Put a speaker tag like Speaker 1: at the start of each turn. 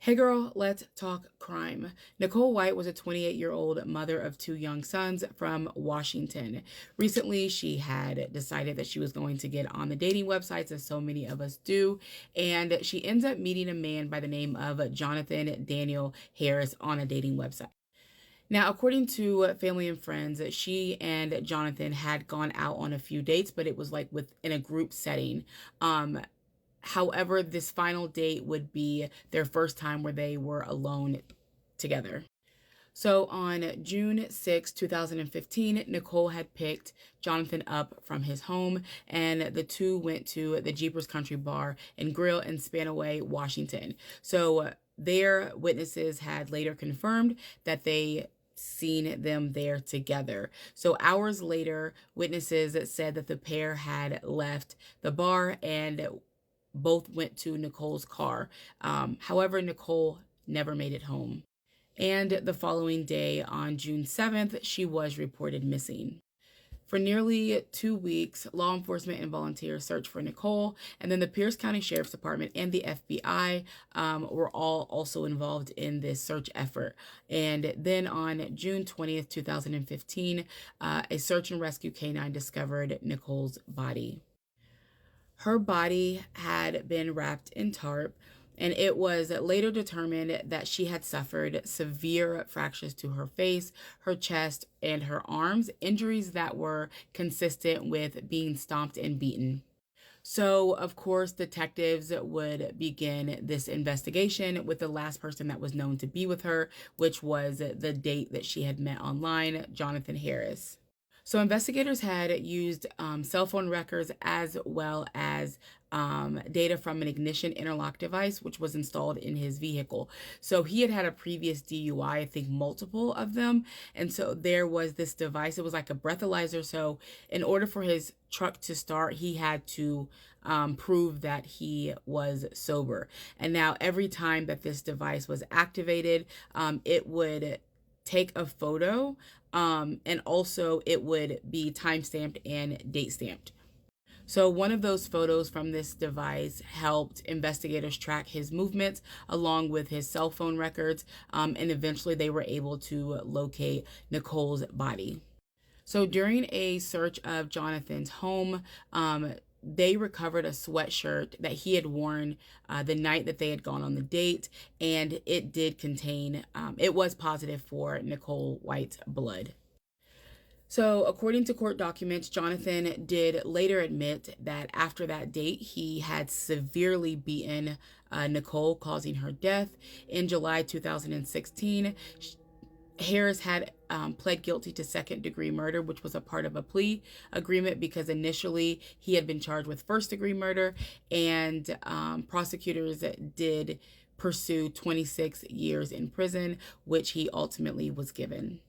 Speaker 1: Hey girl, let's talk crime. Nicole White was a 28-year-old mother of two young sons from Washington. Recently, she had decided that she was going to get on the dating websites, as so many of us do, and she ends up meeting a man by the name of Jonathan Daniel Harris on a dating website. Now, according to family and friends, she and Jonathan had gone out on a few dates, but it was like within a group setting. Um, However, this final date would be their first time where they were alone together. So on June 6, 2015, Nicole had picked Jonathan up from his home, and the two went to the Jeepers Country Bar and Grill in Spanaway, Washington. So their witnesses had later confirmed that they seen them there together. So hours later, witnesses said that the pair had left the bar and both went to Nicole's car. However, Nicole never made it home. And the following day, on June 7th, she was reported missing. For nearly 2 weeks, law enforcement and volunteers searched for Nicole, and then the Pierce County Sheriff's Department and the FBI were all also involved in this search effort. And then on June 20th, 2015, a search and rescue canine discovered Nicole's body. Her body had been wrapped in tarp, and it was later determined that she had suffered severe fractures to her face, her chest, and her arms, injuries that were consistent with being stomped and beaten. So, of course, detectives would begin this investigation with the last person that was known to be with her, which was the date that she had met online, Jonathan Harris. So investigators had used cell phone records as well as data from an ignition interlock device, which was installed in his vehicle. So he had had a previous DUI, I think multiple of them. And so there was this device. It was like a breathalyzer. So in order for his truck to start, he had to prove that he was sober. And now every time that this device was activated, it would take a photo, and also it would be time stamped and date stamped. So one of those photos from this device helped investigators track his movements along with his cell phone records, and eventually they were able to locate Nicole's body. So during a search of Jonathan's home, they recovered a sweatshirt that he had worn the night that they had gone on the date, and it did contain, it was positive for Nicole White's blood. So, according to court documents, Jonathan did later admit that after that date, he had severely beaten Nicole, causing her death. In July 2016, Harris had pled guilty to second-degree murder, which was a part of a plea agreement because initially he had been charged with first-degree murder, and prosecutors did pursue 26 years in prison, which he ultimately was given.